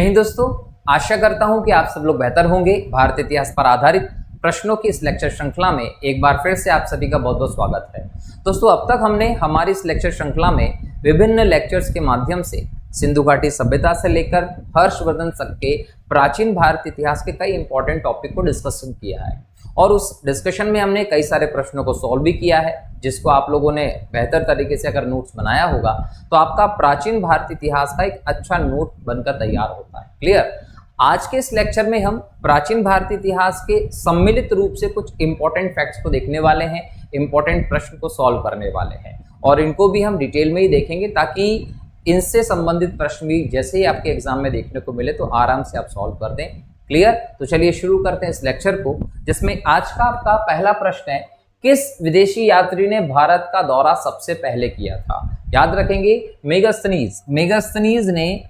नहीं दोस्तों, आशा करता हूं कि आप सब लोग बेहतर होंगे। भारतीय इतिहास पर आधारित प्रश्नों की इस लेक्चर श्रृंखला में एक बार फिर से आप सभी का बहुत बहुत स्वागत है। दोस्तों, अब तक हमने हमारी इस लेक्चर श्रृंखला में विभिन्न लेक्चर्स के माध्यम से सिंधु घाटी सभ्यता से लेकर हर्षवर्धन तक के प्राचीन भारतीय इतिहास के कई इंपॉर्टेंट टॉपिक को डिस्कशन किया है और उस डिस्कशन में हमने कई सारे प्रश्नों को सॉल्व भी किया है, जिसको आप लोगों ने बेहतर तरीके से अगर नोट्स बनाया होगा तो आपका प्राचीन भारतीय इतिहास का एक अच्छा नोट बनकर तैयार होता है। क्लियर। आज के इस लेक्चर में हम प्राचीन भारतीय इतिहास के सम्मिलित रूप से कुछ इंपॉर्टेंट फैक्ट्स को देखने वाले हैं, इंपॉर्टेंट प्रश्न को सॉल्व करने वाले हैं और इनको भी हम डिटेल में ही देखेंगे ताकि इनसे संबंधित प्रश्न भी जैसे ही आपके एग्जाम में देखने को मिले तो आराम से आप सॉल्व कर दें। क्लियर। तो चलिए शुरू करते हैं इस लेक्चर को, जिसमें आज का आपका पहला प्रश्न है, किस विदेशी यात्री ने भारत का दौरा सबसे पहले किया था? याद रखेंगे, मेगास्थनीज ने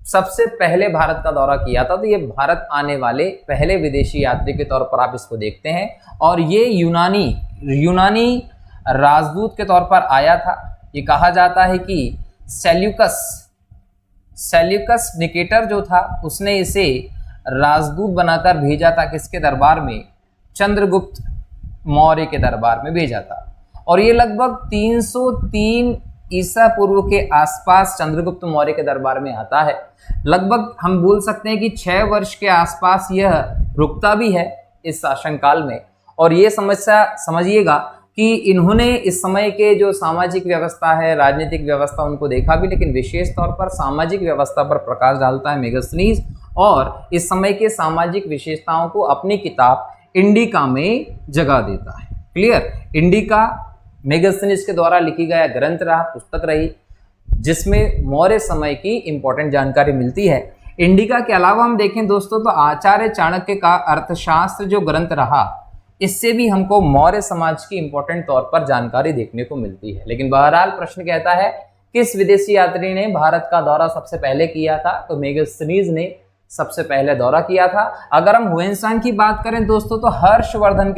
सबसे पहले भारत का दौरा किया था। तो ये भारत आने वाले पहले विदेशी यात्री के तौर पर आप इसको देखते हैं और ये यूनानी राजदूत के तौर पर आया था। ये कहा जाता है कि सेल्यूकस निकेटर जो था उसने इसे राजदूत बनाकर भेजा था किसके दरबार में? चंद्रगुप्त मौर्य के दरबार में भेजा था। और ये लगभग 303 ईसा पूर्व के आसपास चंद्रगुप्त मौर्य के दरबार में आता है। लगभग हम बोल सकते हैं कि 6 वर्ष के आसपास यह रुकता भी है इस शासनकाल में। और ये समस्या समझिएगा कि इन्होंने इस समय के जो सामाजिक व्यवस्था है, राजनीतिक व्यवस्था, उनको देखा भी, लेकिन विशेष तौर पर सामाजिक व्यवस्था पर प्रकाश डालता है मेगास्थनीज और इस समय के सामाजिक विशेषताओं को अपनी किताब इंडिका में जगह देता है। क्लियर। इंडिका मेगास्थनीज के द्वारा लिखी गया ग्रंथ रहा, पुस्तक रही, जिसमें मौर्य समय की इंपॉर्टेंट जानकारी मिलती है। इंडिका के अलावा हम देखें दोस्तों तो आचार्य चाणक्य का अर्थशास्त्र जो ग्रंथ रहा, इससे भी हमको मौर्य समाज की इंपॉर्टेंट तौर पर जानकारी देखने को मिलती है। लेकिन बहरहाल प्रश्न कहता है किस विदेशी यात्री ने भारत का दौरा सबसे पहले किया था? तो मेगास्थनीज ने सबसे पहले दौरा किया था। अगर हम हुएनसांग की बात करें दोस्तों तो हर्षवर्धन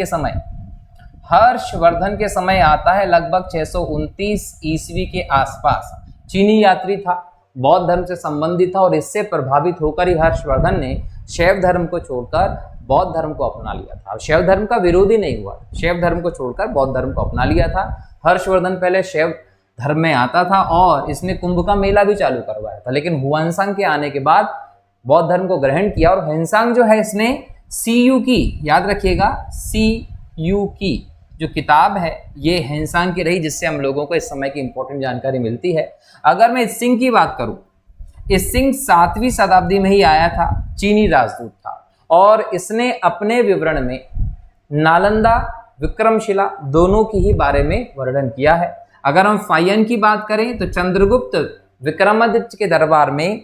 के समय आता है, लगभग 629 ईस्वी के आसपास। चीनी यात्री था, बौद्ध धर्म से संबंधित था और इससे प्रभावित होकर ही हर्षवर्धन ने शैव धर्म को छोड़कर बौद्ध धर्म को अपना लिया था। शैव धर्म का विरोधी नहीं हुआ, शैव धर्म को छोड़कर बौद्ध धर्म को अपना लिया था। हर्षवर्धन पहले शैव धर्म में आता था और इसने कुंभ का मेला भी चालू करवाया था, लेकिन हुएनसांग के आने के बाद बौद्ध धर्म को ग्रहण किया और हुएनसांग जो है इसने सीयू की, याद रखिएगा, सीयू की जो किताब है ये हुएनसांग की रही, जिससे हम लोगों को इस समय की इंपॉर्टेंट जानकारी मिलती है। अगर मैं इसिंग की बात करूं, इसिंग 7वीं शताब्दी में ही आया था, चीनी राजदूत था और इसने अपने विवरण में नालंदा, विक्रमशिला दोनों की ही बारे में वर्णन किया है। अगर हम फाहियान की बात करें तो चंद्रगुप्त विक्रमादित्य के दरबार में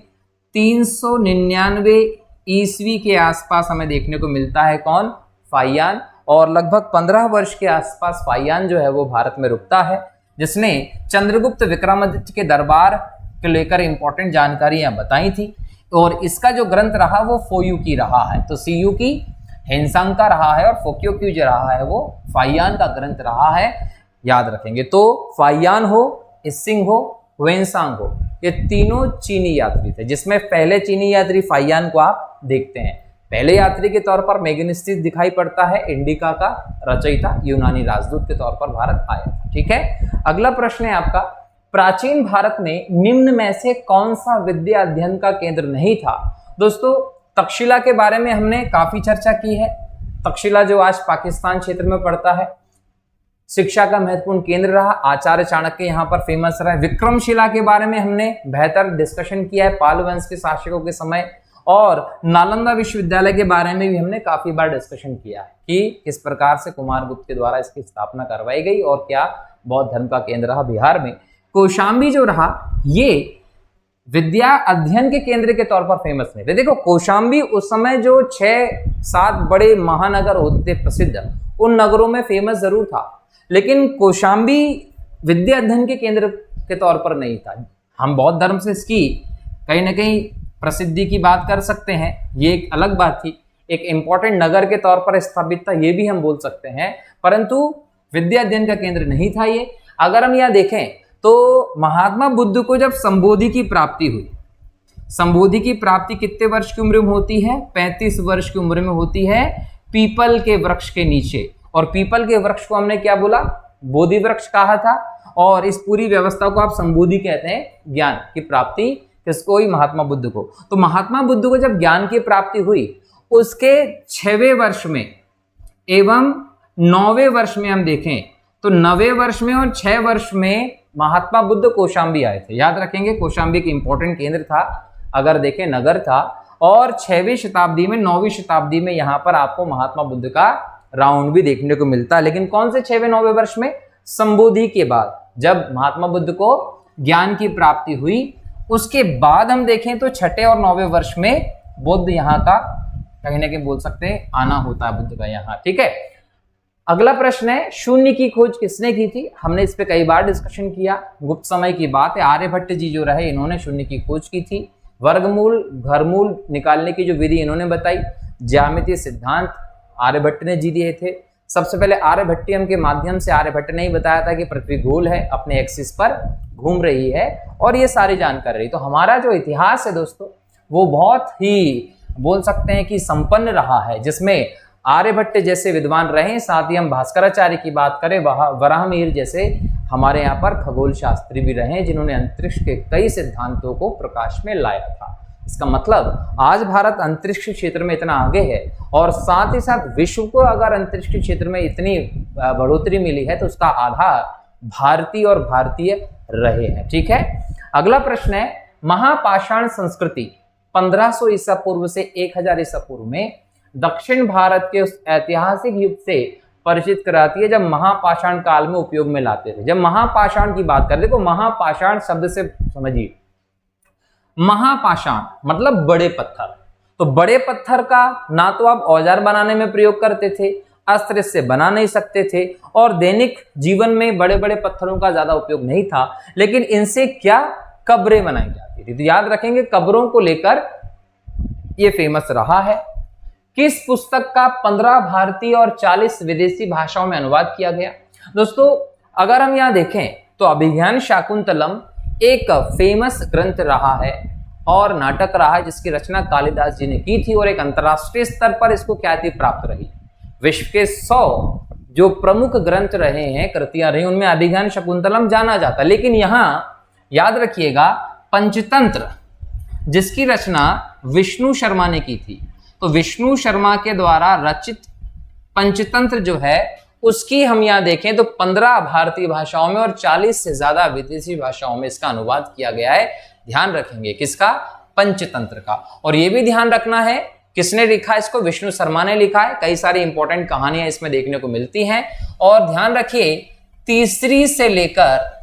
399 ईस्वी के आसपास हमें देखने को मिलता है। कौन? फाहियान। और लगभग 15 वर्ष के आसपास फाहियान जो है वो भारत में रुकता है, जिसने चंद्रगुप्त विक्रमादित्य के दरबार को लेकर इंपॉर्टेंट जानकारियां बताई थी। और इसका जो ग्रंथ रहा वो फोयू की रहा है। तो सीयू की हुएनसांग का रहा है और फोक्यो की जो रहा है वो फाहियान का ग्रंथ रहा है, याद रखेंगे। तो फाहियान हो, इसिंग हो, हुएनसांग हो, ये तीनों चीनी यात्री थे, जिसमें पहले चीनी यात्री फाहियान को आप देखते हैं। पहले यात्री के तौर पर मेगास्थनीज दिखाई पड़ता है, इंडिका का रचयिता यूनानी राजदूत के तौर पर भारत आया था। ठीक है। अगला प्रश्न है आपका, प्राचीन भारत में निम्न में से कौन सा विद्या अध्ययन का केंद्र नहीं था? दोस्तों, तक्षशिला के बारे में हमने काफी चर्चा की है। तक्षशिला जो आज पाकिस्तान क्षेत्र में पड़ता है, शिक्षा का महत्वपूर्ण केंद्र रहा। आचार्य चाणक्य यहाँ पर फेमस रहा। विक्रमशिला के बारे में हमने बेहतर डिस्कशन किया है पाल वंश के शासकों के समय। और नालंदा विश्वविद्यालय के बारे में भी हमने काफी बार डिस्कशन किया है कि किस प्रकार से कुमारगुप्त के द्वारा इसकी स्थापना करवाई गई और क्या बौद्ध धर्म का केंद्र रहा बिहार में। कौशाम्बी जो रहा ये विद्या अध्ययन के केंद्र के तौर पर फेमस नहीं थे। देखो, कौशाम्बी उस समय जो 6-7 बड़े महानगर होते थे प्रसिद्ध, उन नगरों में फेमस जरूर था, लेकिन कौशाम्बी विद्या अध्ययन के केंद्र के तौर पर नहीं था। हम बौद्ध धर्म से इसकी कहीं ना कहीं प्रसिद्धि की बात कर सकते हैं, ये एक अलग बात थी। एक इंपॉर्टेंट नगर के तौर पर स्थापित था, ये भी हम बोल सकते हैं, परंतु विद्या अध्ययन का केंद्र नहीं था ये। अगर हम यहाँ देखें तो महात्मा बुद्ध को जब संबोधि की प्राप्ति हुई संबोधि की प्राप्ति कितने वर्ष की उम्र में होती है? 35 वर्ष की उम्र में होती है, पीपल के वृक्ष के नीचे। और पीपल के वृक्ष को हमने क्या बोला? बोधि वृक्ष कहा था। और इस पूरी व्यवस्था को आप संबोधि कहते हैं, ज्ञान की प्राप्ति किसको हुई? महात्मा बुद्ध को। तो महात्मा बुद्ध को जब ज्ञान की प्राप्ति हुई, उसके 6वें वर्ष में एवं 9वें वर्ष में हम देखें तो 9वें वर्ष में और 6 वर्ष में महात्मा बुद्ध कौशाम्बी आए थे। याद रखेंगे, कौशाम्बी एक इंपॉर्टेंट केंद्र था, अगर देखें नगर था। और 6वीं शताब्दी में, 9वीं शताब्दी में यहां पर आपको महात्मा बुद्ध का राउंड भी देखने को मिलता है। लेकिन कौन से 6वें 9वें वर्ष में? संबोधि के बाद, जब महात्मा बुद्ध को ज्ञान की प्राप्ति हुई, उसके बाद हम देखें तो 6ठे और 9वें वर्ष में बुद्ध यहाँ का कहीं ना कहीं बोल सकते हैं आना होता है बुद्ध का यहाँ। ठीक है, अगला प्रश्न है, शून्य की खोज किसने की थी? हमने इस पे कई बार डिस्कशन किया, गुप्त समय की बात है। आर्यभट्ट जी जो रहे, इन्होंने शून्य की खोज की थी। वर्गमूल, घरमूल निकालने की जो विधि इन्होंने बताई। ज्यामितीय सिद्धांत आर्यभट्ट ने जी दिए थे। सबसे पहले आर्यभट्टियम के माध्यम से आर्यभट्ट ने ही बताया था कि पृथ्वी गोल है, अपने एक्सिस पर घूम रही है, और ये सारी जानकारी। तो हमारा जो इतिहास है दोस्तों, वो बहुत ही बोल सकते हैं कि संपन्न रहा है, जिसमें आर्यभट्ट जैसे विद्वान रहे, साथ ही हम भास्कराचार्य की बात करें, वराहमिहिर जैसे हमारे यहाँ पर खगोल शास्त्री भी रहे, जिन्होंने अंतरिक्ष के कई सिद्धांतों को प्रकाश में लाया था। इसका मतलब आज भारत अंतरिक्ष क्षेत्र में इतना आगे है, और साथ ही साथ विश्व को अगर अंतरिक्ष के क्षेत्र में इतनी बढ़ोतरी मिली है, तो उसका आधार भारतीय और भारतीय रहे हैं। ठीक है, अगला प्रश्न है, महापाषाण संस्कृति 1500 ईसा पूर्व से 1000 ईसा पूर्व में दक्षिण भारत के उस ऐतिहासिक युग से परिचित कराती है, जब महापाषाण काल में उपयोग में लाते थे। जब महापाषाण की बात करें, देखो महापाषाण शब्द से समझिए, महापाषाण मतलब बड़े पत्थर। तो बड़े पत्थर का ना तो आप औजार बनाने में प्रयोग करते थे, अस्त्र इससे बना नहीं सकते थे, और दैनिक जीवन में बड़े बड़े पत्थरों का ज्यादा उपयोग नहीं था, लेकिन इनसे क्या कब्रें बनाई जाती थी। तो याद रखेंगे, कब्रों को लेकर ये फेमस रहा है। किस पुस्तक का 15 भारतीय और 40 विदेशी भाषाओं में अनुवाद किया गया? दोस्तों अगर हम यहां देखें तो अभिज्ञान शाकुंतलम एक फेमस ग्रंथ रहा है और नाटक रहा है, जिसकी रचना कालिदास जी ने की थी, और एक अंतरराष्ट्रीय स्तर पर इसको ख्याति प्राप्त रही। विश्व के 100 जो प्रमुख ग्रंथ रहे हैं, कृतियां रही, उनमें अभिज्ञान शाकुंतलम जाना जाता। लेकिन यहां याद रखिएगा, पंचतंत्र जिसकी रचना विष्णु शर्मा ने की थी, तो विष्णु शर्मा के द्वारा रचित पंचतंत्र जो है, उसकी हम यहां देखें तो 15 भारतीय भाषाओं में और 40 से ज्यादा विदेशी भाषाओं में इसका अनुवाद किया गया है। ध्यान रखेंगे किसका? पंचतंत्र का। और यह भी ध्यान रखना है, किसने लिखा इसको? विष्णु शर्मा ने लिखा है। कई सारी इंपॉर्टेंट कहानियां इसमें देखने को मिलती हैं। और ध्यान रखिए, तीसरी से लेकर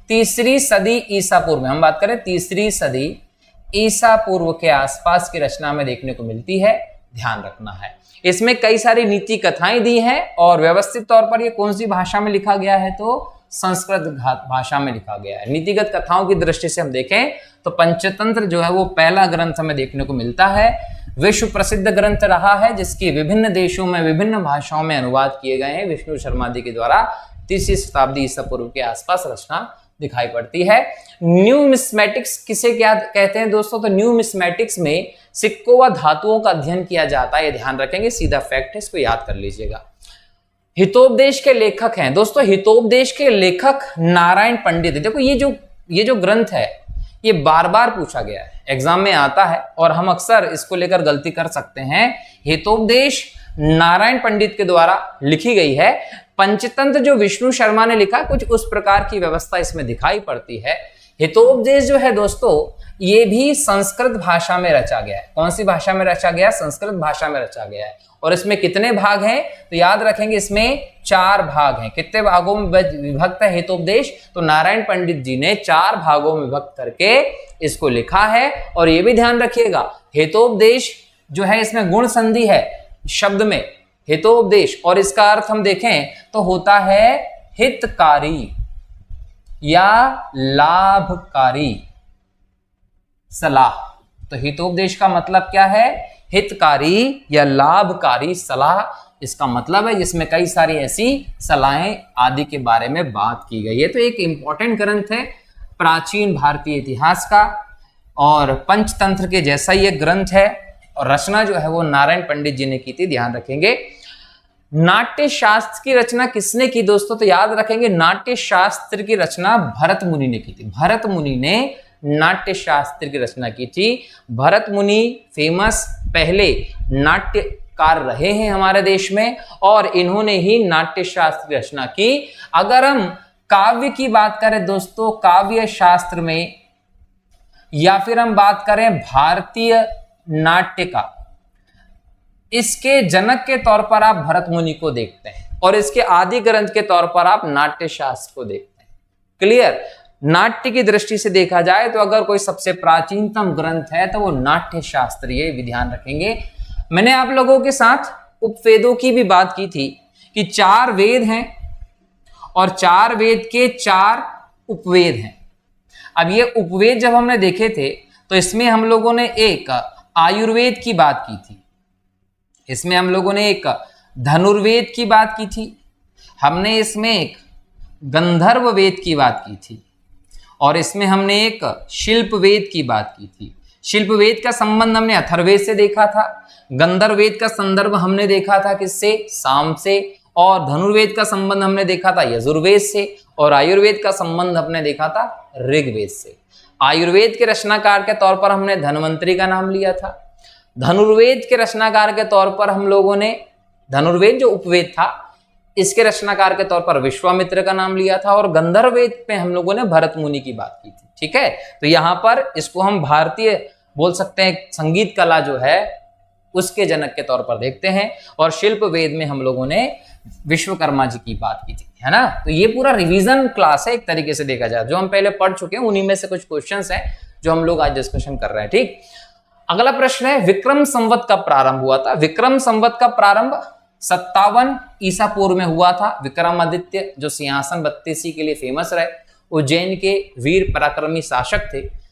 तीसरी सदी ईसा पूर्व में, हम बात करें तीसरी सदी ईसा पूर्व के आसपास की रचना में देखने को मिलती है। ध्यान रखना है, इसमें कई सारी नीति कथाएं दी हैं, और व्यवस्थित तौर पर ये कौन सी भाषा में लिखा गया है? तो संस्कृत भाषा में लिखा गया है। नीतिगत कथाओं की दृष्टि से हम देखें तो पंचतंत्र जो है वो पहला ग्रंथ हमें देखने को मिलता है। विश्व प्रसिद्ध ग्रंथ रहा है, जिसकी विभिन्न देशों में विभिन्न भाषाओं में अनुवाद किए गए हैं विष्णु शर्मा जी के द्वारा। तीसरी शताब्दी ईसा पूर्व के आसपास रचना दिखाई पड़ती है। न्यूमिस्मेटिक्स किसे क्या कहते हैं दोस्तों? तो न्यूमिस्मेटिक्स में सिक्कों व धातुओं का अध्ययन किया जाता है। ये ध्यान रखेंगे, सीधा फैक्ट है, इसको याद कर लीजिएगा। हितोपदेश के लेखक हैं दोस्तों, हितोपदेश के लेखक नारायण पंडित। देखो ये जो ग्रंथ है, ये बार बार पूछा गया है, एग्जाम में आता है, और हम अक्सर इसको लेकर गलती कर सकते हैं। हितोपदेश नारायण पंडित के द्वारा लिखी गई है। पंचतंत्र जो विष्णु शर्मा ने लिखा, कुछ उस प्रकार की व्यवस्था इसमें दिखाई पड़ती है। हितोपदेश जो है दोस्तों, ये भी संस्कृत भाषा में रचा गया है। कौन सी भाषा में रचा गया? संस्कृत भाषा में रचा गया है। और इसमें कितने भाग हैं? तो याद रखेंगे, इसमें 4 भाग हैं। कितने भागों में विभक्त है हितोपदेश? तो नारायण पंडित जी ने 4 भागों में विभक्त करके इसको लिखा है। और ये भी ध्यान रखिएगा, हितोपदेश जो है इसमें गुण संधि है शब्द में, हितोपदेश, और इसका अर्थ हम देखें तो होता है हितकारी या लाभकारी सलाह। तो हितोपदेश का मतलब क्या है? हितकारी या लाभकारी सलाह इसका मतलब है, जिसमें कई सारी ऐसी सलाहें आदि के बारे में बात की गई है। तो एक इंपॉर्टेंट ग्रंथ है प्राचीन भारतीय इतिहास का। और पंचतंत्र के जैसा ये ग्रंथ है और रचना जो है वो नारायण पंडित जी ने की थी, ध्यान रखेंगे। नाट्य शास्त्र की रचना किसने की दोस्तों? तो याद रखेंगे नाट्य शास्त्र की रचना भरत मुनि ने की थी। भरत मुनि ने नाट्य शास्त्र की रचना की थी। भरत मुनि फेमस पहले नाट्यकार रहे हैं हमारे देश में और इन्होंने ही नाट्य शास्त्र की रचना की। अगर हम काव्य की बात करें दोस्तों, काव्य शास्त्र में, या फिर हम बात करें भारतीय नाट्य का, इसके जनक के तौर पर आप भरत मुनि को देखते हैं और इसके आदि ग्रंथ के तौर पर आप नाट्य शास्त्र को देखते हैं। क्लियर? नाट्य की दृष्टि से देखा जाए तो अगर कोई सबसे प्राचीनतम ग्रंथ है तो वो नाट्य शास्त्र, ये भी ध्यान रखेंगे। मैंने आप लोगों के साथ उपवेदों की भी बात की थी कि 4 वेद हैं और 4 वेद के 4 उपवेद हैं। अब ये उपवेद जब हमने देखे थे तो इसमें हम लोगों ने एक आयुर्वेद की बात की थी, इसमें हम लोगों ने एक धनुर्वेद की बात की थी, हमने इसमें एक गंधर्व वेद की बात की थी और इसमें हमने एक शिल्प वेद की बात की थी। शिल्प वेद का संबंध हमने अथर्ववेद से देखा था, गंधर्व वेद का संदर्भ हमने देखा था किससे? साम से, और धनुर्वेद का संबंध हमने देखा था यजुर्वेद से, और आयुर्वेद का संबंध हमने देखा था ऋग्वेद से। आयुर्वेद के रचनाकार के तौर पर हमने धन्वंतरी का नाम लिया था। धनुर्वेद के रचनाकार के तौर पर हम लोगों ने, धनुर्वेद जो उपवेद था इसके रचनाकार के तौर पर विश्वामित्र का नाम लिया था, और गंधर्व वेद पे हम लोगों ने भरत मुनि की बात की थी। ठीक है, तो यहां पर इसको हम भारतीय बोल सकते हैं, संगीत कला जो है उसके जनक के तौर पर देखते हैं, और शिल्प वेद में हम लोगों ने विश्वकर्मा जी की बात की थी, है ना। तो ये पूरा रिवीजन क्लास है एक तरीके से देखा जाए, जो हम पहले पढ़ चुके हैं उन्हीं में से कुछ क्वेश्चंस हैं जो हम लोग आज डिस्कशन कर रहे हैं। ठीक, अगला प्रश्न है विक्रम संवत कब प्रारंभ हुआ था? विक्रम संवत का प्रारंभ 57 ईसा पूर्व में हुआ था। विक्रमादित्य जो सिंहासन बत्तीसी के लिए फेमस रहे, उज्जैन के वीर पराक्रमी शासक थे,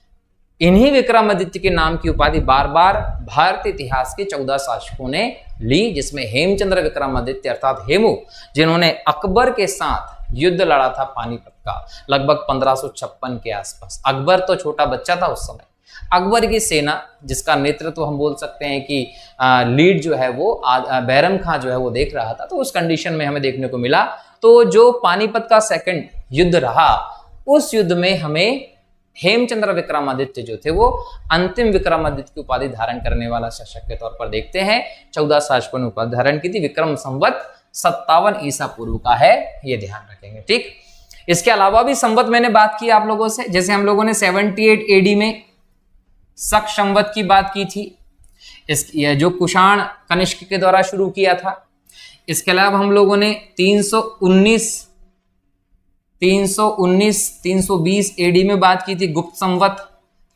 इन्हीं विक्रमादित्य के नाम की उपाधि बार बार भारतीय इतिहास के 14 शासकों ने ली, जिसमें हेमचंद्र विक्रमादित्य अर्थात हेमू, जिन्होंने अकबर के साथ युद्ध लड़ा था पानीपत का लगभग 1556 के आसपास। अकबर तो छोटा बच्चा था उस समय। अकबर की सेना जिसका नेतृत्व हम बोल सकते हैं कि लीड जो है वो बैरम खां जो है वो देख रहा था, तो उस कंडीशन में हमें देखने को मिला। तो जो पानीपत का सेकंड युद्ध रहा, उस युद्ध में हमें हेमचंद्र विक्रमादित्य जो थे वो अंतिम विक्रमादित्य की उपाधि धारण करने वाला शासक के तौर पर देखते हैं। 14 शासकों ने उपाधि धारण की थी। विक्रम संवत 57 ईसा पूर्व का है, ये ध्यान रखेंगे। ठीक, इसके अलावा भी संवत मैंने बात की आप लोगों से, जैसे हम लोगों ने 78 AD में शक संवत की बात की थी, जो कुषाण कनिष्क के द्वारा शुरू किया था। इसके अलावा हम लोगों ने 319 320 AD में बात की थी, गुप्त संवत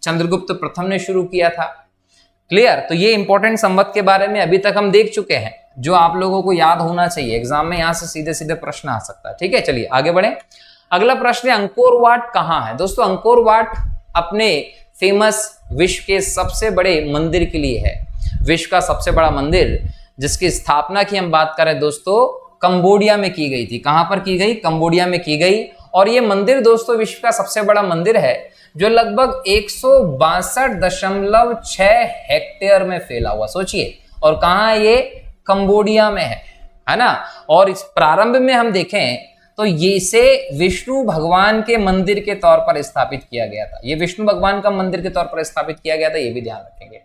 चंद्रगुप्त प्रथम ने शुरू किया था। क्लियर? तो ये इंपॉर्टेंट संवत के बारे में अभी तक हम देख चुके हैं, जो आप लोगों को याद होना चाहिए। एग्जाम में यहां से सीधे सीधे प्रश्न आ सकता है। ठीक है, चलिए आगे बढ़े। अगला प्रश्न है अंकोर वाट कहां है? दोस्तों अंकोर वाट अपने फेमस विश्व के सबसे बड़े मंदिर के लिए है। विश्व का सबसे बड़ा मंदिर जिसकी स्थापना की हम बात करें दोस्तों, कंबोडिया में की गई थी। कहां पर की गई? कंबोडिया में की गई। और ये मंदिर दोस्तों विश्व का सबसे बड़ा मंदिर है, जो लगभग 162.6 हेक्टेयर में फैला हुआ। सोचिए, और कहां है ये? कंबोडिया में है ना। और इस प्रारंभ में हम देखें तो ये इसे विष्णु भगवान के मंदिर के तौर पर स्थापित किया गया था। ये विष्णु भगवान का मंदिर के तौर पर स्थापित किया गया था, ये भी ध्यान रखेंगे।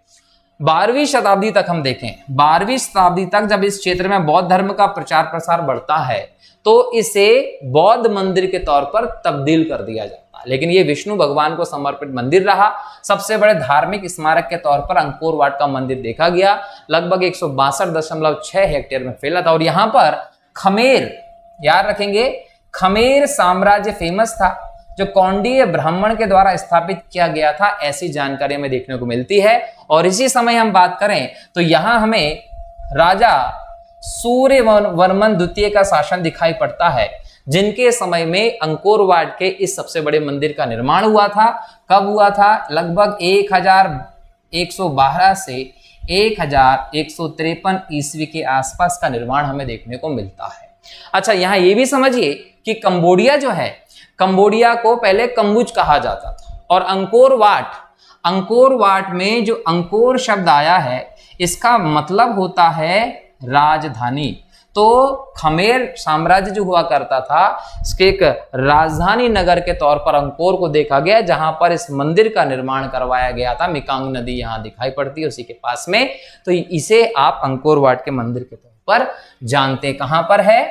12वीं शताब्दी तक हम देखें, 12वीं शताब्दी तक जब इस क्षेत्र में बौद्ध धर्म का प्रचार प्रसार बढ़ता है तो इसे बौद्ध मंदिर के तौर पर तब्दील कर दिया जाता है, लेकिन ये विष्णु भगवान को समर्पित मंदिर रहा। सबसे बड़े धार्मिक स्मारक के तौर पर अंकोर वाट का मंदिर देखा गया, लगभग 162.6 हेक्टेयर में फैला था। और यहां पर खमेर, याद रखेंगे, खमेर साम्राज्य फेमस था, जो कौंडिय ब्राह्मण के द्वारा स्थापित किया गया था, ऐसी जानकारी हमें देखने को मिलती है। और इसी समय हम बात करें तो यहां हमें राजा सूर्यवर्मन द्वितीय का शासन दिखाई पड़ता है, जिनके समय में अंकोर वाट के इस सबसे बड़े मंदिर का निर्माण हुआ था। कब हुआ था? लगभग 1112 से 1153 ईस्वी के आसपास का निर्माण हमें देखने को मिलता है। अच्छा, यहां ये भी समझिए कि कंबोडिया जो है, कंबोडिया को पहले कम्बुज कहा जाता था, और अंकोर वाट अंकोर वाट में जो अंकोर शब्द आया है इसका मतलब होता है राजधानी। तो खमेर साम्राज्य जो हुआ करता था इसके एक राजधानी नगर के तौर पर अंकोर को देखा गया, जहां पर इस मंदिर का निर्माण करवाया गया था। मिकांग नदी यहां दिखाई पड़ती है उसी के पास में। तो इसे आप अंकोर वाट के मंदिर के तौर पर जानते। कहां पर है?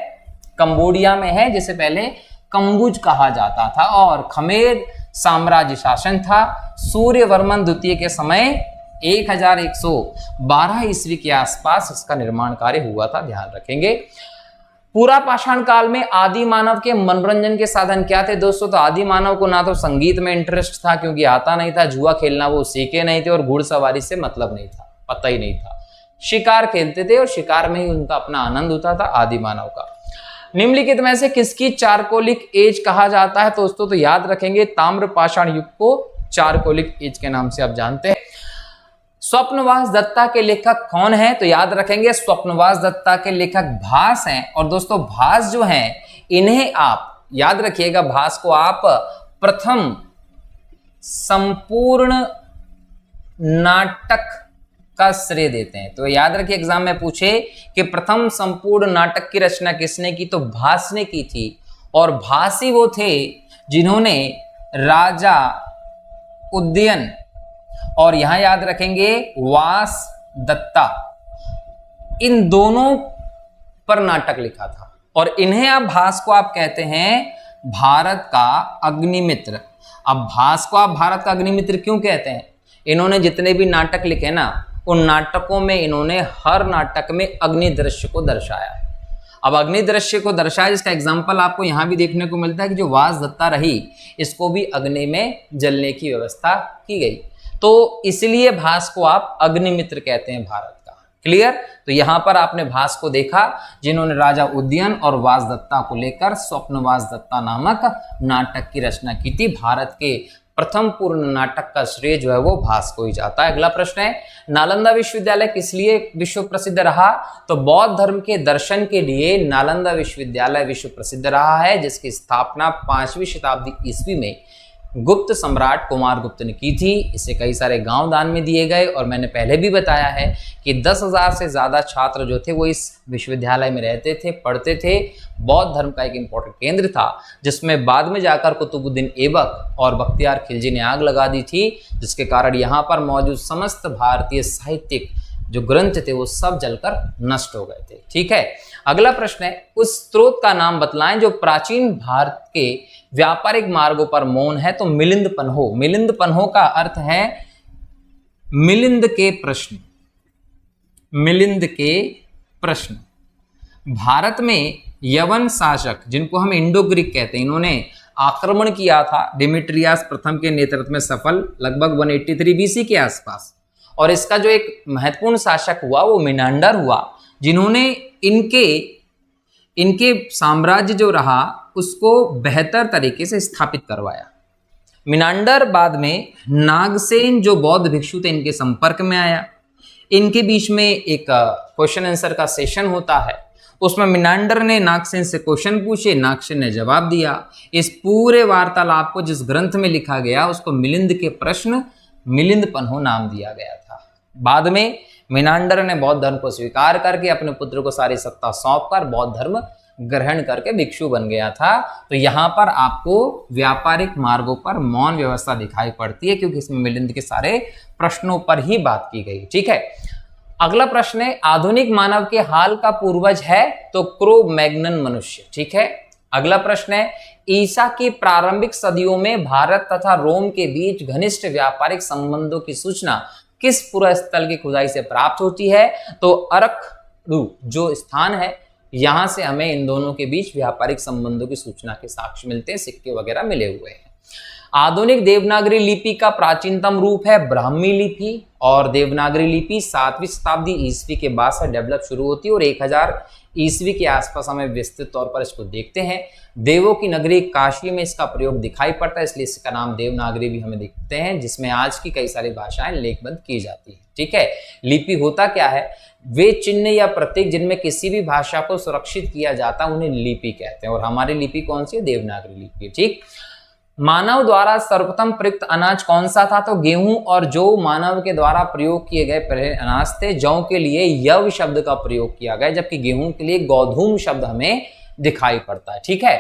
कंबोडिया में है, जिसे पहले कंबुज कहा जाता था। और खमेर साम्राज्य शासन था। सूर्यवर्मन द्वितीय के समय 1112 ईस्वी के आसपास इसका निर्माण कार्य हुआ था, ध्यान रखेंगे। पूरा पाषाण काल में आदि मानव के मनोरंजन के साधन क्या थे दोस्तों? तो आदि मानव को ना तो संगीत में इंटरेस्ट था क्योंकि आता नहीं था, जुआ खेलना वो सीखे नहीं थे, और घुड़सवारी से मतलब नहीं था, पता ही नहीं था। शिकार खेलते थे और शिकार में ही उनका अपना आनंद होता था आदि मानव का। निम्नलिखित में से किसकी चारकोलिक एज कहा जाता है दोस्तों? तो याद रखेंगे ताम्र पाषाण युग को चारकोलिक एज के नाम से आप जानते हैं। स्वप्नवास दत्ता के लेखक कौन है? तो याद रखेंगे स्वप्नवास दत्ता के लेखक भास हैं। और दोस्तों भास जो हैं इन्हें आप याद रखिएगा, भास को आप प्रथम संपूर्ण नाटक का श्रेय देते हैं। तो याद रखिए एग्जाम में पूछे कि प्रथम संपूर्ण नाटक की रचना किसने की, तो भास ने की थी। और भास ही वो थे जिन्होंने राजा उदयन और यहां याद रखेंगे वास दत्ता, इन दोनों पर नाटक लिखा था। और इन्हें आप भास को आप कहते हैं भारत का अग्निमित्र। अब भास को आप भारत का अग्निमित्र क्यों कहते हैं? इन्होंने जितने भी नाटक लिखे ना, उन नाटकों में इन्होंने हर नाटक में अग्नि दृश्य को दर्शाया है। अब अग्नि दृश्य को दर्शाया, जिसका एग्जाम्पल आपको यहां भी देखने को मिलता है कि जो वास दत्ता रही, इसको भी अग्नि में जलने की व्यवस्था की गई। तो इसलिए भास को आप अग्निमित्र कहते हैं भारत का। क्लियर? तो यहां पर आपने भास को देखा जिन्होंने राजा उदयन और वास दत्ता को लेकर स्वप्नवास दत्ता नामक नाटक की रचना की थी। भारत के प्रथम पूर्ण नाटक का श्रेय जो है वो भास को ही जाता है। अगला प्रश्न है, नालंदा विश्वविद्यालय किस लिए विश्व प्रसिद्ध रहा? तो बौद्ध धर्म के दर्शन के लिए नालंदा विश्वविद्यालय विश्व प्रसिद्ध रहा है, जिसकी स्थापना 5वीं शताब्दी ईस्वी में गुप्त सम्राट कुमार गुप्त ने की थी। इसे कई सारे गांव दान में दिए गए। और मैंने पहले भी बताया है कि 10,000 से ज़्यादा छात्र जो थे वो इस विश्वविद्यालय में रहते थे, पढ़ते थे। बौद्ध धर्म का एक इम्पोर्टेंट केंद्र था, जिसमें बाद में जाकर कुतुबुद्दीन ऐबक और बख्तियार खिलजी ने आग लगा दी थी, जिसके कारण यहाँ पर मौजूद समस्त भारतीय साहित्यिक जो ग्रंथ थे वो सब जलकर नष्ट हो गए थे। ठीक है, अगला प्रश्न है, उस स्रोत का नाम बतलाएं जो प्राचीन भारत के व्यापारिक मार्गों पर मौन है। तो मिलिंद पन्हो। मिलिंद पन्हो का अर्थ है मिलिंद के प्रश्न। मिलिंद के प्रश्न। भारत में यवन शासक जिनको हम इंडो ग्रीक कहते हैं, इन्होंने आक्रमण किया था डिमिट्रियास प्रथम के नेतृत्व में सफल लगभग 183 बीसी के आसपास। और इसका जो एक महत्वपूर्ण शासक हुआ वो मिनांडर हुआ, जिन्होंने इनके साम्राज्य जो रहा उसको बेहतर तरीके से स्थापित करवाया। मिनांडर बाद में नागसेन जो बौद्ध भिक्षु थे इनके संपर्क में आया। इनके बीच में एक क्वेश्चन आंसर का सेशन होता है, उसमें मिनांडर ने नागसेन से क्वेश्चन पूछे, नागसेन ने जवाब दिया। इस पूरे वार्तालाप को जिस ग्रंथ में लिखा गया उसको मिलिंद के प्रश्न, मिलिंद पन्हो नाम दिया गया था। बाद में मिनांडर ने बौद्ध धर्म को स्वीकार करके अपने पुत्र को सारी सत्ता सौंपकर बौद्ध धर्म ग्रहण करके भिक्षु बन गया था। तो यहाँ पर आपको व्यापारिक मार्गों पर मौन व्यवस्था दिखाई पड़ती है, क्योंकि इसमें मिलिंद के सारे प्रश्नों पर ही बात की गई। ठीक है, अगला प्रश्न है, आधुनिक मानव के हाल का पूर्वज है? तो क्रो मैग्नन मनुष्य। ठीक है, अगला प्रश्न है, ईसा की प्रारंभिक सदियों में भारत तथा रोम के बीच घनिष्ठ व्यापारिक संबंधों की सूचना किस पुरास्थल की खुदाई से प्राप्त होती है? तो अरखरू जो स्थान है, यहां से हमें इन दोनों के बीच व्यापारिक संबंधों की सूचना के साक्ष्य मिलते हैं, सिक्के वगैरह मिले हुए हैं। आधुनिक देवनागरी लिपि का प्राचीनतम रूप है ब्राह्मी लिपि, और देवनागरी लिपि 7वीं शताब्दी ईस्वी के बाद से डेवलप शुरू होती है और 1000 ईस्वी के आसपास हमें विस्तृत तौर पर इसको देखते हैं। देवों की नगरी काशी में इसका प्रयोग दिखाई पड़ता है, इसलिए इसका नाम देवनागरी भी हमें देखते हैं, जिसमें आज की कई सारी भाषाएं लेखबद्ध की जाती है। ठीक है, लिपि होता क्या है? वे चिन्ह या प्रतीक जिनमें किसी भी भाषा को सुरक्षित किया जाता है उन्हें लिपि कहते हैं, और हमारी लिपि कौन सी है? देवनागरी लिपि। ठीक, मानव द्वारा सर्वप्रथम प्रयुक्त अनाज कौन सा था? तो गेहूं और जौ मानव के द्वारा प्रयोग किए गए पहले अनाज थे। जौ के लिए यव शब्द का प्रयोग किया गया, जबकि गेहूं के लिए गोधूम शब्द हमें दिखाई पड़ता है। ठीक है,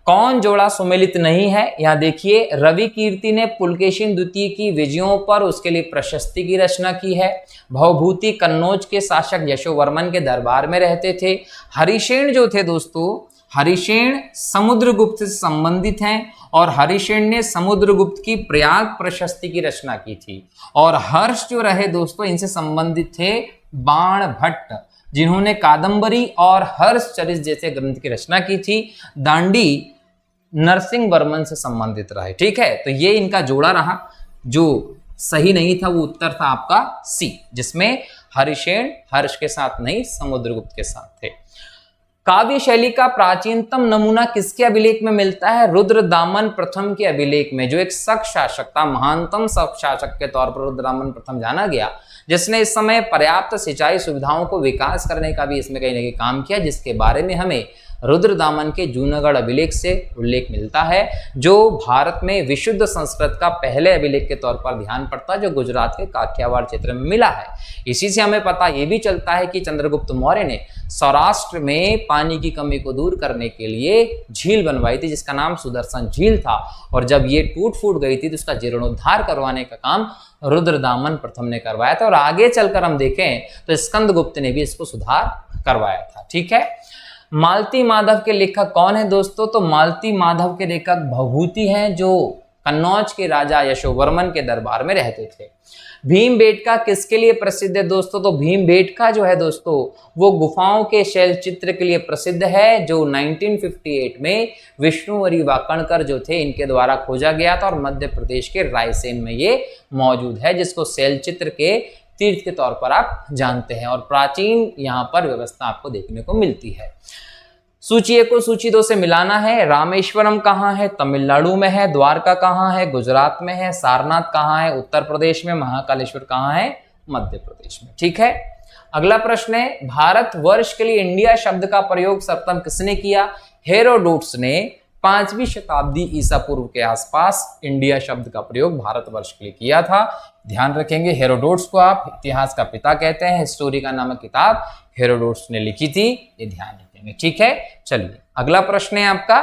कौन जोड़ा सुमेलित नहीं है? यहां देखिए, रवि कीर्ति ने पुलकेशिन द्वितीय की विजयों पर उसके लिए प्रशस्ति की रचना की है। भवभूति कन्नौज के शासक यशोवर्मन के दरबार में रहते थे। हरिसेन जो थे दोस्तों, हरिसेन समुद्रगुप्त से संबंधित हैं और हरिसेन ने समुद्रगुप्त की प्रयाग प्रशस्ति की रचना की थी। और हर्ष जो रहे दोस्तों, इनसे संबंधित थे बाण भट्ट, जिन्होंने कादंबरी और हर्षचरित जैसे ग्रंथ की रचना की थी। दांडी नरसिंह वर्मन से संबंधित रहे। ठीक है, तो ये इनका जोड़ा रहा। जो सही नहीं था वो उत्तर था आपका सी, जिसमें हरिसेन हर्ष के साथ नहीं समुद्रगुप्त के साथ थे। काव्य शैली का प्राचीनतम नमूना किसके अभिलेख में मिलता है? रुद्रदामन प्रथम के अभिलेख में, जो एक शक शासक था, महानतम शक शासक के तौर पर रुद्रदामन प्रथम जाना गया, जिसने इस समय पर्याप्त सिंचाई सुविधाओं को विकास करने का भी इसमें कहीं ना कहीं काम किया, जिसके बारे में हमें रुद्रदामन के जूनागढ़ अभिलेख से उल्लेख मिलता है, जो भारत में विशुद्ध संस्कृत का पहले अभिलेख के तौर पर ध्यान पड़ता है, जो गुजरात के काठियावाड़ क्षेत्र में मिला है। इसी से हमें पता ये भी चलता है कि चंद्रगुप्त मौर्य ने सौराष्ट्र में पानी की कमी को दूर करने के लिए झील बनवाई थी, जिसका नाम सुदर्शन झील था। और जब ये टूट फूट गई थी तो उसका जीर्णोद्धार करवाने का काम रुद्रदामन प्रथम ने करवाया था। और आगे चलकर हम देखें तो स्कंदगुप्त ने भी इसको सुधार करवाया था। ठीक है, मालती माधव के लेखक कौन है दोस्तों? तो मालती माधव के लेखक भवभूति हैं, जो कन्नौज के राजा यशोवर्मन के दरबार में रहते थे। भीमबेटका किसके लिए प्रसिद्ध है दोस्तों? तो भीमबेटका जो है दोस्तों, वो गुफाओं के शैल चित्र के लिए प्रसिद्ध है, जो 1958 में विष्णुवरी वाकणकर जो थे इनके द्वारा खोजा गया था और मध्य प्रदेश के रायसेन में ये मौजूद है, जिसको शैल चित्र के तीर्थ के तौर पर आप जानते हैं। और प्राचीन यहाँ पर व्यवस्था आपको देखने को मिलती है। सूची 1 को सूची 2 से मिलाना है। रामेश्वरम कहाँ है? तमिलनाडु में है। द्वारका कहाँ है? गुजरात में है। सारनाथ कहाँ है? उत्तर प्रदेश में। महाकालेश्वर कहाँ है? मध्य प्रदेश में। ठीक है, अगला प्रश्न है, भारतवर्ष के लिए इंडिया शब्द का प्रयोग सर्वप्रथम किसने किया? हेरोडोटस ने 5वीं शताब्दी ईसा पूर्व के आसपास इंडिया शब्द का प्रयोग भारतवर्ष के लिए किया था। ध्यान रखेंगे, हेरोडोटस को आप इतिहास का पिता कहते हैं। हिस्टोरी का नामक किताब हेरोडोटस ने लिखी थी, ये ध्यान रखेंगे। ठीक है, चलिए अगला प्रश्न है आपका,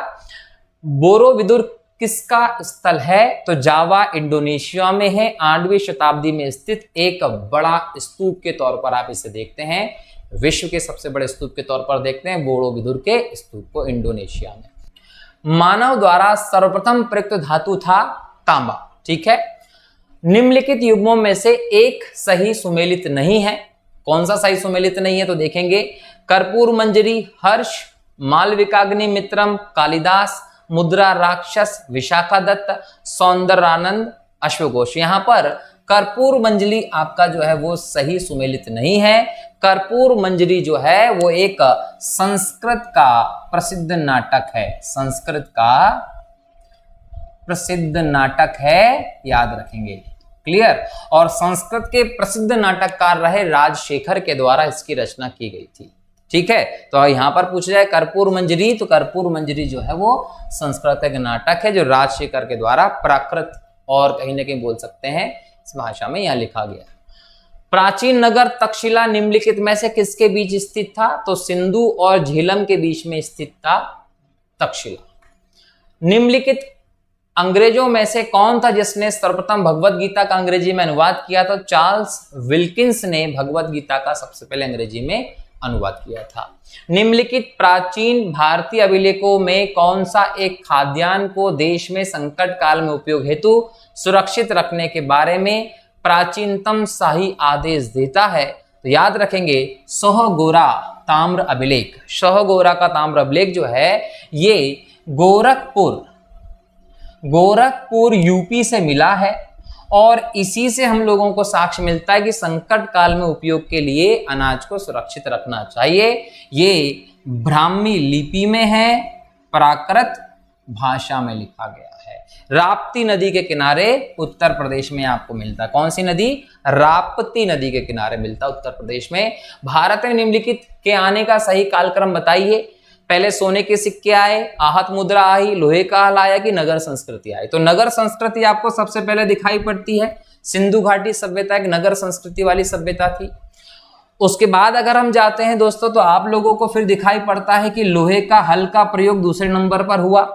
बोरोबुदुर किसका स्थल है? तो जावा इंडोनेशिया में है। 8वीं शताब्दी में स्थित एक बड़ा स्तूप के तौर पर आप इसे देखते हैं, विश्व के सबसे बड़े स्तूप के तौर पर देखते हैं बोरोबुदुर के स्तूप को इंडोनेशिया में। मानव द्वारा सर्वप्रथम प्रयुक्त धातु था तांबा। ठीक है, निम्नलिखित युग्मों में से एक सही सुमेलित नहीं है। कौन सा सही सुमेलित नहीं है? तो देखेंगे, कर्पूर मंजरी, हर्ष, मालविकाग्नि मित्रम, कालिदास, मुद्रा राक्षस, विशाखा दत्त, सौंदरानंद, अश्वघोष। यहां पर कर्पूर मंजरी आपका जो है वो सही सुमेलित नहीं है। कर्पूर मंजरी जो है वो एक संस्कृत का प्रसिद्ध नाटक है, संस्कृत का प्रसिद्ध नाटक है, याद रखेंगे। क्लियर? और संस्कृत के प्रसिद्ध नाटककार रहे राजशेखर के द्वारा इसकी रचना की गई थी। ठीक है, तो यहां पर पूछा जाए कर्पूर मंजरी, तो कर्पूर मंजरी जो है वो संस्कृत का नाटक है, जो राजशेखर के द्वारा प्राकृत और कहीं ना कहीं बोल सकते हैं इस भाषा में यहां लिखा गया। प्राचीन नगर तक्षशिला निम्नलिखित में से किसके बीच स्थित था? तो सिंधु और झेलम के बीच में स्थित था तक्षशिला। निम्नलिखित अंग्रेजों में से कौन था जिसने सर्वप्रथम भगवत गीता का अंग्रेजी में अनुवाद किया? तो चार्ल्स विल्किंस ने भगवत गीता का सबसे पहले अंग्रेजी में अनुवाद किया था। निम्नलिखित प्राचीन भारतीय अभिलेखों में कौन सा एक खाद्यान्न को देश में संकट काल में उपयोग हेतु सुरक्षित रखने के बारे में प्राचीनतम शाही आदेश देता है? तो याद रखेंगे, सोहगोरा ताम्र अभिलेख। सोहगोरा का ताम्र अभिलेख जो है ये गोरखपुर यूपी से मिला है और इसी से हम लोगों को साक्ष्य मिलता है कि संकट काल में उपयोग के लिए अनाज को सुरक्षित रखना चाहिए। ये ब्राह्मी लिपि में है, प्राकृत भाषा में लिखा गया है। राप्ती नदी के किनारे उत्तर प्रदेश में आपको मिलता है। कौन सी नदी? राप्ती नदी के किनारे मिलता है उत्तर प्रदेश में। भारत में निम्नलिखित के आने का सही कालक्रम बताइए। पहले सोने के सिक्के आए, आहत मुद्रा आई, लोहे का हल आया कि नगर संस्कृति आई? तो नगर संस्कृति आपको सबसे पहले दिखाई पड़ती है। सिंधु घाटी सभ्यता एक नगर संस्कृति वाली सभ्यता थी। उसके बाद अगर हम जाते हैं दोस्तों तो आप लोगों को फिर दिखाई पड़ता है कि लोहे का हल का प्रयोग दूसरे नंबर पर हुआ।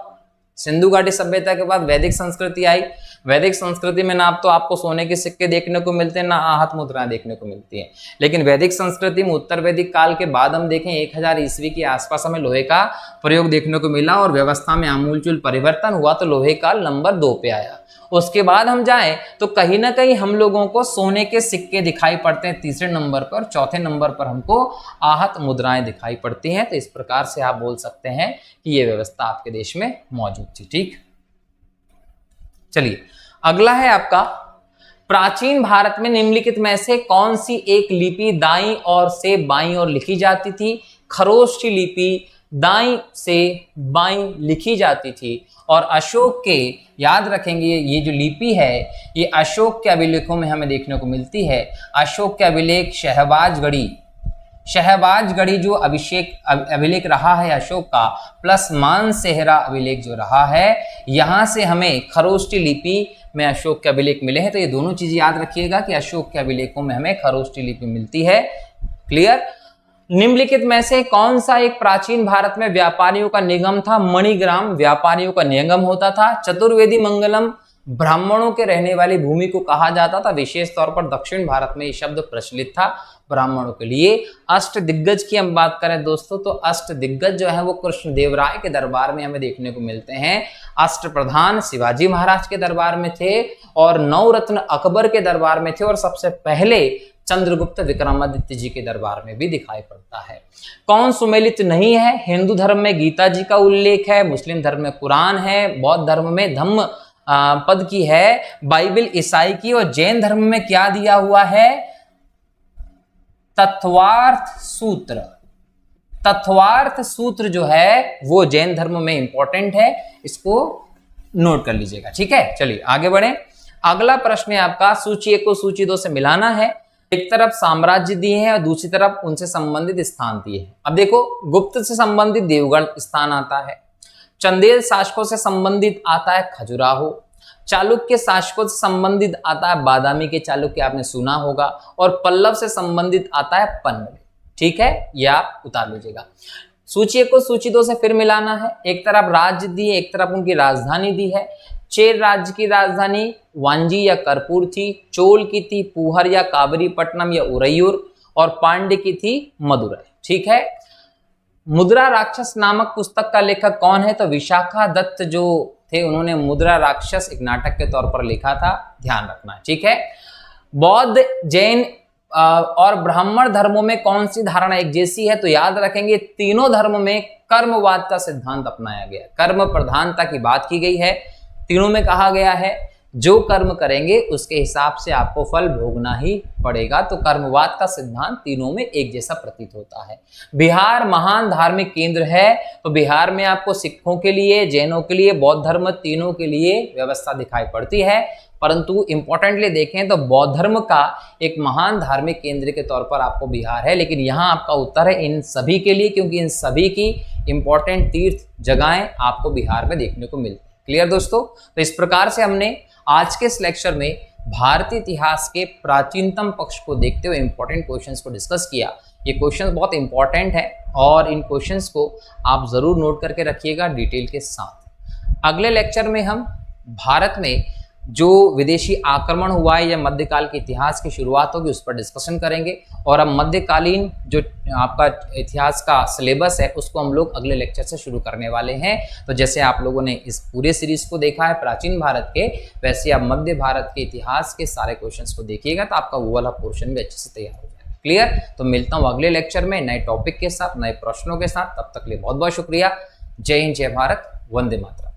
सिंधु घाटी सभ्यता के बाद वैदिक संस्कृति आई। वैदिक संस्कृति में ना आप तो आपको सोने के सिक्के देखने को मिलते हैं, ना आहत मुद्राएं देखने को मिलती हैं। लेकिन वैदिक संस्कृति में उत्तर वैदिक काल के बाद हम देखें 1000 ईस्वी के आसपास हमें लोहे का प्रयोग देखने को मिला और व्यवस्था में आमूलचूल परिवर्तन हुआ, तो लोहे का नंबर 2 पे आया। उसके बाद हम जाएं तो कहीं ना कहीं हम लोगों को सोने के सिक्के दिखाई पड़ते हैं तीसरे नंबर पर। चौथे नंबर पर हमको आहत मुद्राएं दिखाई पड़ती हैं। तो इस प्रकार से आप बोल सकते हैं कि यह व्यवस्था आपके देश में मौजूद थी। ठीक, चलिए अगला है आपका, प्राचीन भारत में निम्नलिखित में से कौन सी एक लिपि दाईं ओर से बाईं ओर लिखी जाती थी? खरोष्ठी लिपि दाईं से बाईं लिखी जाती थी और अशोक के, याद रखेंगे ये जो लिपि है ये अशोक के अभिलेखों में हमें देखने को मिलती है। अशोक के अभिलेख शहबाजगढ़ी जो अभिलेख रहा है अशोक का, प्लस मानसेहरा अभिलेख जो रहा है, यहां से हमें खरोष्ठी लिपि में अशोक के अभिलेख मिले हैं। तो ये दोनों चीजें याद रखिएगा कि अशोक के अभिलेखों में हमें खरोष्ठी लिपि मिलती है। क्लियर? निम्नलिखित में से कौन सा एक प्राचीन भारत में व्यापारियों का निगम था? मणिग्राम व्यापारियों का निगम होता था। चतुर्वेदी मंगलम ब्राह्मणों के रहने वाली भूमि को कहा जाता था। विशेष तौर पर दक्षिण भारत में ये शब्द प्रचलित था ब्राह्मणों के लिए। अष्ट दिग्गज की हम बात करें दोस्तों तो अष्ट दिग्गज जो है वो कृष्णदेवराय के दरबार में हमें देखने को मिलते हैं। अष्ट प्रधान शिवाजी महाराज के दरबार में थे और नवरत्न अकबर के दरबार में थे और सबसे पहले चंद्रगुप्त विक्रमादित्य जी के दरबार में भी दिखाई पड़ता है। कौन सुमेलित नहीं है? हिंदू धर्म में गीता जी का उल्लेख है, मुस्लिम धर्म में कुरान है, बौद्ध धर्म में धम्म पद की है, बाइबल ईसाई की, और जैन धर्म में क्या दिया हुआ है? तत्वार्थ सूत्र। तत्वार्थ सूत्र जो है वो जैन धर्म में इंपॉर्टेंट है, इसको नोट कर लीजिएगा। ठीक है, चलिए आगे बढ़े। अगला प्रश्न है आपका, सूची 1 को सूची 2 से मिलाना है। एक तरफ साम्राज्य दिए हैं और दूसरी तरफ उनसे संबंधित स्थान दिए हैं। अब देखो, गुप्त से संबंधित देवगढ़ स्थान आता है, चंदेल शासकों से संबंधित आता है खजुराहो, चालुक्य शासकों से संबंधित आता है बादामी के चालुक्य, आपने सुना होगा, और पल्लव से संबंधित आता है पन्नवे। ठीक है, यह आप उतार लीजिएगा। सूची 1 को सूची 2 से फिर मिलाना है। एक तरफ राज्य दी है, एक तरफ उनकी राजधानी दी है। चेर राज्य की राजधानी वांजी या कर्पूर थी, चोल की थी पुहर या काबरीपट्टनम या उरैयूर, और पांड्य की थी मदुरै। ठीक है, मुद्रा राक्षस नामक पुस्तक का लेखक कौन है? तो विशाखा दत्त जो थे उन्होंने मुद्रा राक्षस एक नाटक के तौर पर लिखा था, ध्यान रखना है। ठीक है, बौद्ध, जैन और ब्राह्मण धर्मों में कौन सी धारणा एक जैसी है? तो याद रखेंगे तीनों धर्म में कर्मवाद का सिद्धांत अपनाया गया, कर्म प्रधानता की बात की गई है। तीनों में कहा गया है जो कर्म करेंगे उसके हिसाब से आपको फल भोगना ही पड़ेगा। तो कर्मवाद का सिद्धांत तीनों में एक जैसा प्रतीत होता है। बिहार महान धार्मिक केंद्र है, तो बिहार में आपको सिखों के लिए, जैनों के लिए, बौद्ध धर्म तीनों के लिए व्यवस्था दिखाई पड़ती है। परंतु इंपॉर्टेंटली देखें तो बौद्ध धर्म का एक महान धार्मिक केंद्र के तौर पर आपको बिहार है, लेकिन यहाँ आपका उत्तर है इन सभी के लिए, क्योंकि इन सभी की इंपॉर्टेंट तीर्थ जगहें आपको बिहार में देखने को मिलती है। क्लियर दोस्तों? तो इस प्रकार से हमने आज के इस लेक्चर में भारतीय इतिहास के प्राचीनतम पक्ष को देखते हुए इंपॉर्टेंट क्वेश्चंस को डिस्कस किया। ये क्वेश्चंस बहुत इंपॉर्टेंट है और इन क्वेश्चंस को आप जरूर नोट करके रखिएगा डिटेल के साथ। अगले लेक्चर में हम भारत में जो विदेशी आक्रमण हुआ है या मध्यकाल के इतिहास की शुरुआत होगी उस पर डिस्कशन करेंगे, और अब मध्यकालीन जो आपका इतिहास का सिलेबस है उसको हम लोग अगले लेक्चर से शुरू करने वाले हैं। तो जैसे आप लोगों ने इस पूरे सीरीज को देखा है प्राचीन भारत के, वैसे आप मध्य भारत के इतिहास के सारे क्वेश्चंस को देखिएगा तो आपका वो वाला पोर्शन भी अच्छे से तैयार हो जाएगा। क्लियर? तो मिलता हूँ अगले लेक्चर में नए टॉपिक के साथ, नए प्रश्नों के साथ। तब तक के लिए बहुत बहुत शुक्रिया। जय हिंद, जय भारत, वंदे मातरम।